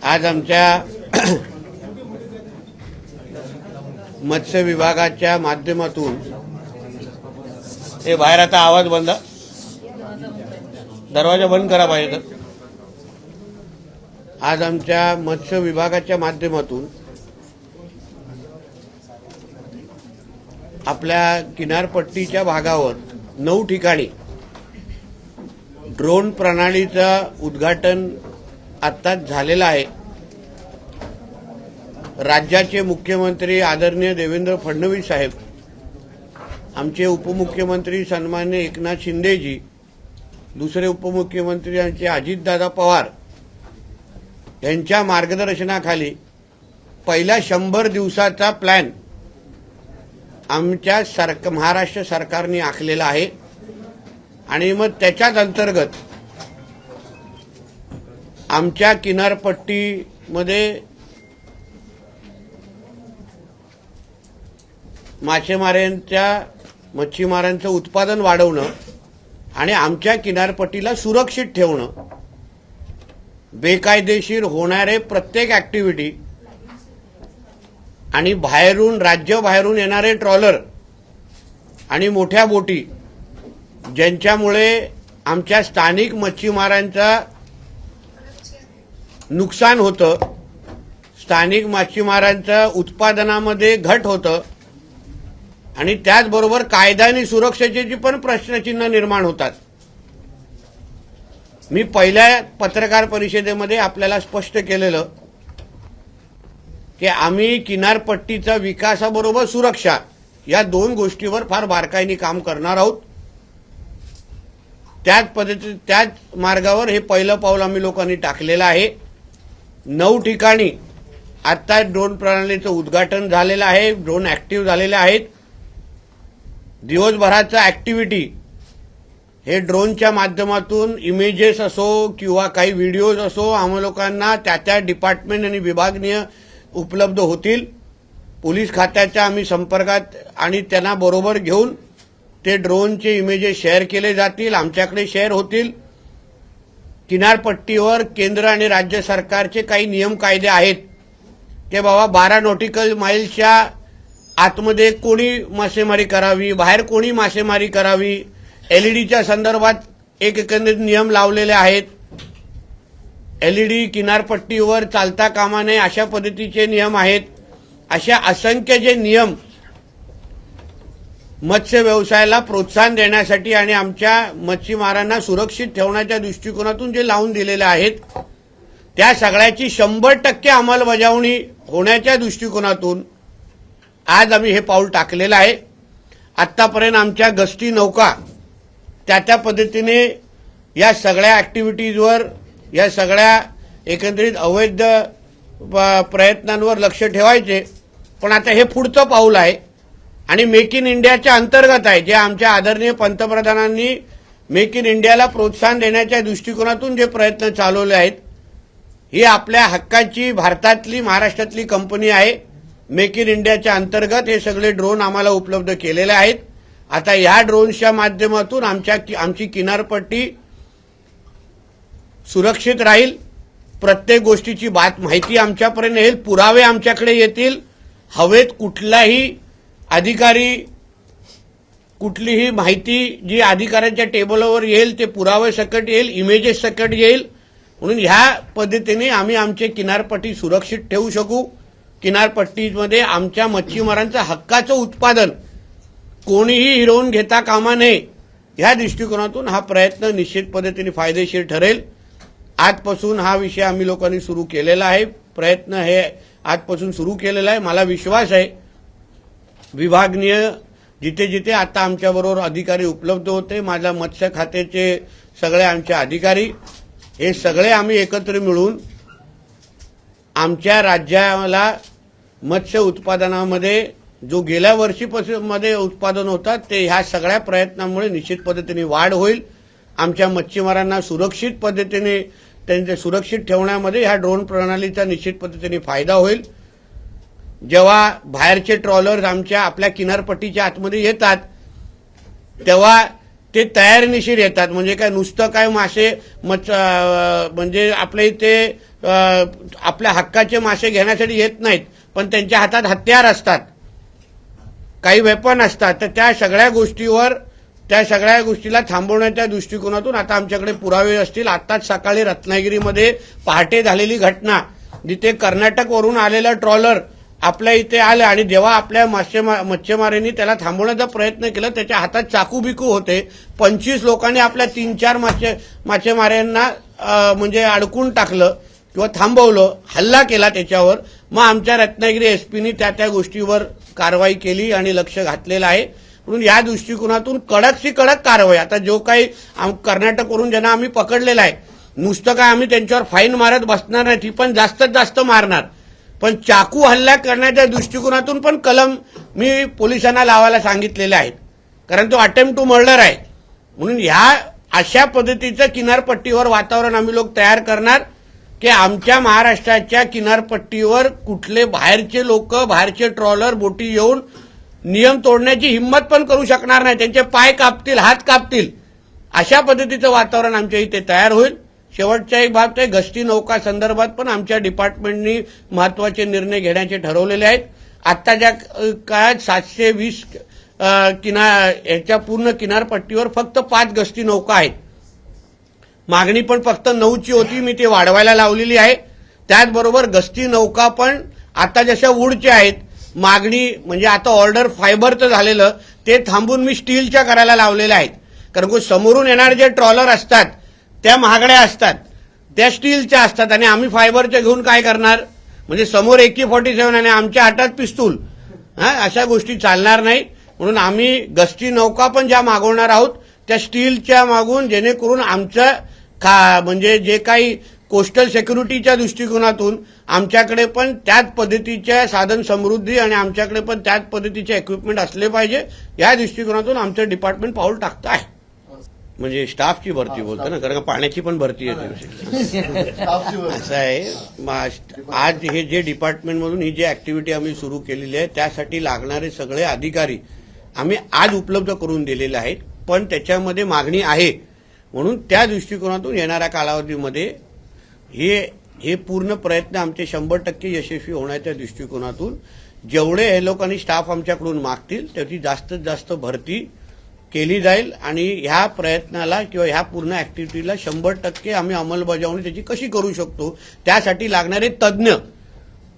आज आमच्या मत्स्य विभागाच्या माध्यमातून हे बाहेर आता आवाज बंद, दरवाजा बंद करा पाहिजे तर. आज आमच्या मत्स्य विभागाच्या माध्यमातून आपल्या किनारपट्टीच्या भागावर 9 ठिकाणी ड्रोन प्रणालीचं उद्घाटन आत्ताच झालेलं आहे. राज्याचे मुख्यमंत्री आदरणीय देवेंद्र फडणवीस साहेब, आमचे उपमुख्यमंत्री सन्माननीय एकनाथ शिंदेजी, दुसरे उपमुख्यमंत्री आमचे अजितदादा पवार यांच्या मार्गदर्शनाखाली पहिल्या 100 दिवसाचा प्लॅन आमच्या महाराष्ट्र सरकारने आखलेला आहे. आणि मग त्याच्याच अंतर्गत आमच्या किनारपट्टीमध्ये मच्छीमारांचं उत्पादन वाढवणं आणि आमच्या किनारपट्टीला सुरक्षित ठेवणं, बेकायदेशीर होणारे प्रत्येक ऍक्टिव्हिटी आणि राज्याबाहेरून येणारे ट्रॉलर आणि मोठ्या बोटी ज्यांच्यामुळे आमच्या स्थानिक मच्छीमारांचं नुकसान होतं, स्थानिक मच्छीमारांच्या उत्पादनामध्ये घट होतं आणि त्याचबरोबर कायदा आणि सुरक्षेचे पण प्रश्नचिन्ह निर्माण होतात. मी पहिल्या पत्रकार परिषदेमध्ये आपल्याला स्पष्ट केलेलं की आम्ही किनारपट्टीचा विकासाबरोबर सुरक्षा या 2 गोष्टीवर फार बारकाईने काम करणार आहोत. त्याच मार्गावर हे पहिलं पाऊल आम्ही लोकांनी टाकलेलं आहे. 9 ठिकाणी आता ड्रोन प्रणालीचं उद्घाटन झालेलं आहे. ड्रोन ऍक्टिव्ह झालेले आहेत. दिवसभराचा ऍक्टिव्हिटी हे ड्रोनच्या माध्यमातून इमेजेस असो किंवा काही व्हिडिओज असो आम्हा लोकांना त्या डिपार्टमेंट आणि विभागनीय उपलब्ध होतील. पोलीस खात्याच्या आम्ही संपर्कात आणि त्यांना बरोबर घेऊन ते ड्रोनचे इमेजेस शेअर केले जातील, आमच्याकडे शेअर होतील. किनारपट्टीवर केंद्र आणि राज्य सरकारचे काही नियम कायदे आहेत की बाबा 12 नॉटिकल माईल्सच्या आतमध्ये कोणी मासेमारी करावी, बाहेर कोणी मासेमारी करावी, एलईडीच्या संदर्भात एकंदरीत नियम लावलेले आहेत. एलईडी किनारपट्टीवर चालता कामा नये अशा पद्धतीचे नियम आहेत. अशा असंख्य जे नियम मत्स्य व्यवसायाला प्रोत्साहन देण्यासाठी आणि आमच्या मच्छीमारांना सुरक्षित ठेवण्याच्या दृष्टिकोनातून जे लावून दिलेले आहेत त्या सगळ्याची 100% अंमलबजावणी होण्याच्या दृष्टिकोनातून आज आम्ही हे पाऊल टाकलेलं आहे. आतापर्यंत आमच्या गस्ती नौका त्या पद्धतीने या सगळ्या ऍक्टिव्हिटीजवर, या सगळ्या एकंदरीत अवैध प्रयत्नांवर लक्ष ठेवायचे. पण आता हे पुढचं पाऊल आहे आणि मेक इन इंडियाच्या अंतर्गत आहे. जे आमच्या आदरणीय पंतप्रधानांनी मेक इन इंडियाला प्रोत्साहन देण्याच्या दृष्टिकोनातून जे प्रयत्न चालवले आहेत, ही आपल्या हक्काची भारतातली, महाराष्ट्रातली कंपनी आहे. मेक इन इंडियाच्या अंतर्गत हे सगळे ड्रोन आम्हाला उपलब्ध केलेले आहेत. आता या ड्रोन्सच्या माध्यमातून आमची किनारपट्टी सुरक्षित राहील. प्रत्येक गोष्टीची माहिती आमच्यापर्यंत येईल, पुरावे आमच्याकडे येतील. हवेत कुठलाही अधिकारी कुठलीही माहिती जी अधिकाऱ्यांच्या टेबलवर येईल ते पुरावे सकट येईल, इमेजेस सकट येईल. म्हणून ह्या पद्धतीने आम्ही आमची किनारपट्टी सुरक्षित ठेवू शकू. किनारपट्टीमध्ये आमच्या मच्छीमारांचं हक्काचं उत्पादन कोणीही हिरावून घेता कामा नये ह्या दृष्टिकोनातून हा प्रयत्न निश्चित पद्धतीने फायदेशीर ठरेल. आजपासून हा विषय आम्ही लोकांनी सुरू केलेला आहे. प्रयत्न हे आजपासून सुरू केलेला आहे. मला विश्वास आहे विभागनीय जिथे जिथे आता आमच्याबरोबर अधिकारी उपलब्ध होते, माझ्या मत्स्य खात्याचे सगळे आमचे अधिकारी, हे सगळे आम्ही एकत्र मिळून आमच्या राज्याला मत्स्य उत्पादनामध्ये जो गेल्या वर्षीमध्ये उत्पादन होतात ते ह्या सगळ्या प्रयत्नांमुळे निश्चित पद्धतीने वाढ होईल. आमच्या मच्छीमारांना सुरक्षित पद्धतीने त्यांचे सुरक्षित ठेवण्यामध्ये ह्या ड्रोन प्रणालीचा निश्चित पद्धतीने फायदा होईल. जेव्हा बाहेरचे ट्रॉलर्स आपल्या किनारपट्टीच्या आतमध्ये येतात तेव्हा ते तयारीनिशीर येतात. म्हणजे काय नुसतं काय मासे म्हणजे आपल्या इथे आपल्या हक्काचे मासे घेण्यासाठी येत नाहीत, पण त्यांच्या हातात हत्यार असतात, काही वेपन असतात. तर त्या सगळ्या गोष्टीला थांबवण्याच्या दृष्टिकोनातून आता आमच्याकडे पुरावे असतील. आताच सकाळी रत्नागिरीमध्ये पहाटे झालेली घटना, जिथे कर्नाटकवरून आलेला ट्रॉलर आपल्या इथे आलं आणि जेव्हा आपल्या मच्छीमारांनी त्याला थांबवण्याचा प्रयत्न केला, त्याच्या हातात चाकू बिकू होते. 25 लोकांनी आपल्या 3-4 मासेमारांना म्हणजे अडकून टाकलं किंवा थांबवलं, हल्ला केला त्याच्यावर. मग आमच्या रत्नागिरी एसपीनी त्या गोष्टीवर कारवाई केली आणि लक्ष घातलेलं आहे. म्हणून या दृष्टिकोनातून कडकशी कडक कारवाई. आता जो काही कर्नाटकवरून ज्यांना आम्ही पकडलेला आहे, नुसतं काय आम्ही त्यांच्यावर फाईन मारत बसणार नाही, ती पण जास्तीत जास्त मारणार. पण चाकू हल्ला करण्याच्या दृष्टिकोनातून पण कलम मी पोलिसांना लावायला सांगितलेले आहेत, कारण तो अटेम्प्ट टू मर्डर आहे. म्हणून ह्या अशा पद्धतीचं किनारपट्टीवर वातावरण आम्ही लोक तयार करणार की आमच्या महाराष्ट्राच्या किनारपट्टीवर कुठले बाहेरचे लोक, बाहेरचे ट्रॉलर, बोटी येऊन नियम तोडण्याची हिंमत पण करू शकणार नाही. त्यांचे पाय कापतील, हात कापतील. अशा पद्धतीचं वातावरण आमच्या इथे तयार होईल. शेवटचा एक बाब आहे, गस्ती नौका संदर्भात पण आमच्या डिपार्टमेंटनी महत्वाचे निर्णय घेण्याचे ठरवलेले आहेत. आत्ताच्या काळात 720 याच्या पूर्ण किनारपट्टीवर फक्त 5 गस्ती नौका आहेत. मागणी पण फक्त 9ची होती, मी ती वाढवायला लावलेली आहे. त्याचबरोबर गस्ती नौका पण आता जशा वूडच्या आहेत, मागणी म्हणजे आता ऑर्डर फायबरचं झालेलं ते थांबून मी स्टीलच्या करायला लावलेल्या आहेत. कारण की समोरून येणारे जे ट्रॉलर असतात त्या महागड्या असतात, त्या स्टीलच्या असतात आणि आम्ही फायबरच्या घेऊन काय करणार. म्हणजे समोर AK-47 आणि आमच्या हातात पिस्तूल, अशा गोष्टी चालणार नाही. म्हणून आम्ही गस्ती नौका पण ज्या मागवणार आहोत त्या स्टीलच्या मागून, जेणेकरून आमचं म्हणजे जे काही कोस्टल सिक्युरिटीच्या दृष्टिकोनातून आमच्याकडे पण त्याच पद्धतीच्या साधन समृद्धी आणि आमच्याकडे पण त्याच पद्धतीचे इक्विपमेंट असले पाहिजे. या दृष्टिकोनातून आमचं डिपार्टमेंट पाऊल टाकतं आहे. म्हणजे स्टाफची भरती बोलतो ना, कारण पाण्याची पण भरती येते. असं आहे. आज हे जे डिपार्टमेंटमधून ही जी ऍक्टिव्हिटी आम्ही सुरू केलेली आहे, त्यासाठी लागणारे सगळे अधिकारी आम्ही आज उपलब्ध करून दिलेले आहेत. पण त्याच्यामध्ये मागणी आहे, म्हणून त्या दृष्टिकोनातून येणाऱ्या कालावधीमध्ये हे पूर्ण प्रयत्न आमचे 100% यशस्वी होण्याच्या दृष्टिकोनातून जेवढे हे लोकांनी स्टाफ आमच्याकडून मागतील त्याची जास्तीत जास्त भरती केली जाईल. आणि ह्या प्रयत्नाला किंवा ह्या पूर्ण ऍक्टिव्हिटीला 100% आम्ही अंमलबजावणी त्याची कशी करू शकतो, त्यासाठी लागणारे तज्ज्ञ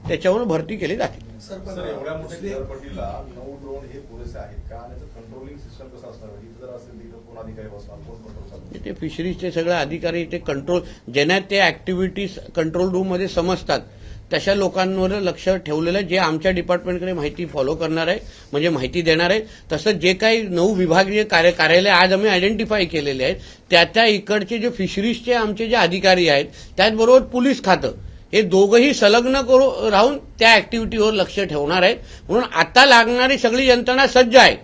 त्याच्यावर भरती केली जाते. सर, एवढ्या मोठ्या किनारपट्टीला 9 ड्रोन हे पुरेसे आहेत का? आणि कंट्रोलिंग सिस्टम कसं असणार? इथं जर असेल तिथं कोण अधिकारी बसणार, कोण कंट्रोल करणार? ते फिशरीजचे सगळे अधिकारी ते कंट्रोल, ज्यांना ते ऍक्टिव्हिटीज कंट्रोल रूम मध्ये समजतात तशा लोकांवर लक्ष ठेवलेलं, जे आमच्या डिपार्टमेंटकडे माहिती फॉलो करणार आहे, म्हणजे माहिती देणार आहे. तसंच जे काही 9 विभागीय कार्यालय आज आम्ही आयडेंटिफाय केलेले आहेत, त्या इकडचे जे फिशरीजचे आमचे जे अधिकारी आहेत, त्याचबरोबर पोलीस खातं, हे दोघंही संलग्न राहून त्या ऍक्टिव्हिटीवर लक्ष ठेवणार आहेत. म्हणून आता लागणारी सगळी यंत्रणा सज्ज आहे.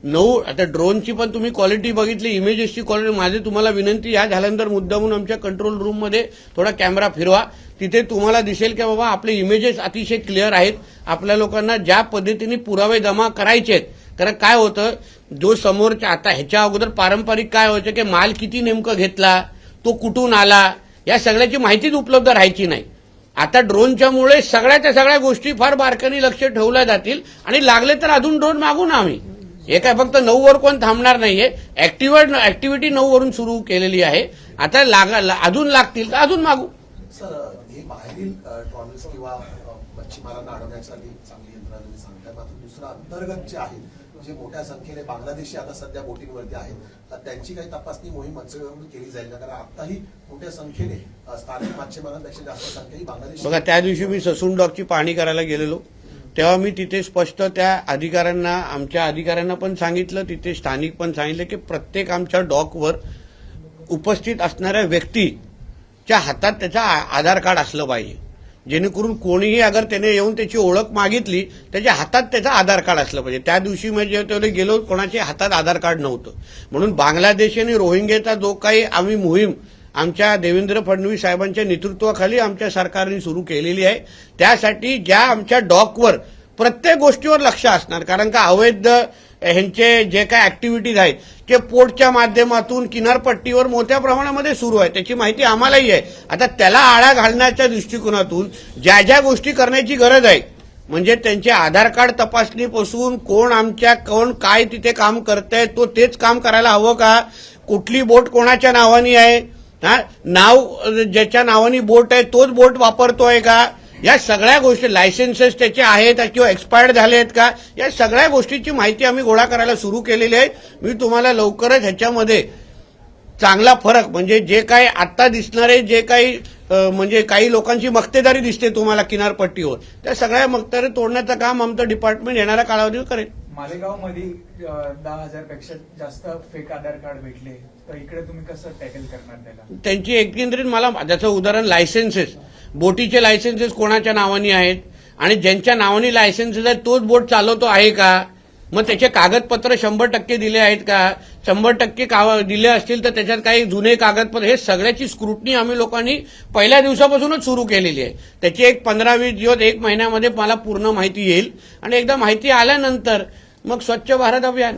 9 आता ड्रोनची पण तुम्ही क्वालिटी बघितली, इमेजेसची क्वालिटी. माझी तुम्हाला विनंती, या झाल्यानंतर मुद्दामून आमच्या कंट्रोल रूममध्ये थोडा कॅमेरा फिरवा, तिथे तुम्हाला दिसेल की बाबा आपले इमेजेस अतिशय क्लिअर आहेत. आपल्या लोकांना ज्या पद्धतीने पुरावे जमा करायचे आहेत, कारण काय होतं, जो समोरच्या आता ह्याच्या अगोदर पारंपरिक काय व्हायचं की माल किती नेमकं घेतला, तो कुठून आला, या सगळ्याची माहितीच उपलब्ध राहायची नाही. आता ड्रोनच्यामुळे सगळ्याच्या सगळ्या गोष्टी फार बारकाईने लक्ष ठेवल्या जातील आणि लागले तर अजून ड्रोन मागू ना आम्ही. हे काय फक्त 9 वर कोण थांबणार नाहीये. ऍक्टिव्हिटी 9 वरून सुरू केलेली आहे. आता अजून लागतील तर अजून मागू. सर, हे बाहेरील ट्रॉलर्स किंवा मच्छीमारांना अडवण्यासाठी चांगली यंत्रणा तुम्ही सांगताय, मात्र दुसरं अंतर्गत जे आहेत, जे मोठ्या संख्येने बांगलादेशी आता सध्या बोटींवरती आहेत, तर त्यांची काही तपासणी मोहीम मत्स्यविभागाकडून केली जाईल का? कारण आताही मोठ्या संख्येने स्थानिक मच्छीमारांपेक्षा जास्त संख्या ही बांगलादेशी. बघा, त्या दिवशी मी ससून डॉकची पाहणी करायला गेलेलो, तेव्हा मी तिथे स्पष्ट त्या अधिकाऱ्यांना, आमच्या अधिकाऱ्यांना पण सांगितलं, तिथे स्थानिक पण सांगितलं की प्रत्येक आमच्या डॉकवर उपस्थित असणाऱ्या व्यक्तीच्या हातात त्याचा आधार कार्ड असलं पाहिजे, जेणेकरून कोणीही अगर त्याने येऊन त्याची ओळख मागितली, त्याच्या हातात त्याचा आधार कार्ड असलं पाहिजे. त्या दिवशी मी जेव्हा गेलो, कोणाच्या हातात आधार कार्ड नव्हतं. म्हणून बांगलादेश आणि रोहिंग्याचा जो काही आम्ही मोहीम आमच्या देवेंद्र फडणवीस साहेबांच्या नेतृत्वाखाली आमच्या सरकारने सुरू केलेली आहे, त्यासाठी ज्या आमच्या डॉकवर प्रत्येक गोष्टीवर लक्ष असणार. कारण का अवैध ह्यांचे जे काय ऍक्टिव्हिटीज आहेत ते पोर्टच्या माध्यमातून किनारपट्टीवर मोठ्या प्रमाणामध्ये सुरू आहे, त्याची माहिती आम्हालाही आहे. आता त्याला आळा घालण्याच्या दृष्टिकोनातून ज्या ज्या गोष्टी करण्याची गरज आहे, म्हणजे त्यांचे आधार कार्ड तपासणीपासून कोण काय तिथे काम करतंय, तो तेच काम करायला हवं का, कुठली बोट कोणाच्या नावाने आहे, नाव ज्याच्या नावाने बोट आहे तोच बोट वापरतोय का, या सगळ्या गोष्टी, लायसन्सेस त्याचे आहेत किंवा एक्सपायर्ड झाले आहेत का, या सगळ्या गोष्टीची माहिती आम्ही गोळा करायला सुरू केलेली आहे. मी तुम्हाला लवकरच ह्याच्यामध्ये चांगला फरक, म्हणजे जे काही आता दिसणारे जे काही म्हणजे काही लोकांची मक्तेदारी दिसते तुम्हाला किनारपट्टीवर, त्या सगळ्या मक्तेदारी तोडण्याचं काम आमचं डिपार्टमेंट येणाऱ्या कालावधीवर करेल. मालेगावमध्ये 10,000 पेक्षा जास्त फेक आधार कार्ड भेटले, तर इकडे तुम्ही कसं टॅकल करणार त्याला? त्यांची एकंदरीत मला त्याचं उदाहरण लायसन्सेस, बोटीचे लायसन्सेस कोणाच्या नावाने आहेत आणि ज्यांच्या नावाने लायसन्सेस आहेत तोच बोट चालवतो आहे का, मग त्याचे कागदपत्र 100% दिले आहेत का, 100% दिले असतील तर त्याच्यात काही जुने कागदपत्र, हे सगळ्याची स्क्रुटनी आम्ही लोकांनी पहिल्या दिवसापासूनच सुरू केलेली आहे. त्याची एक 15-20 दिवस 1 महिन्यामध्ये मला पूर्ण माहिती येईल आणि एकदा माहिती आल्यानंतर मग स्वच्छ भारत अभियान.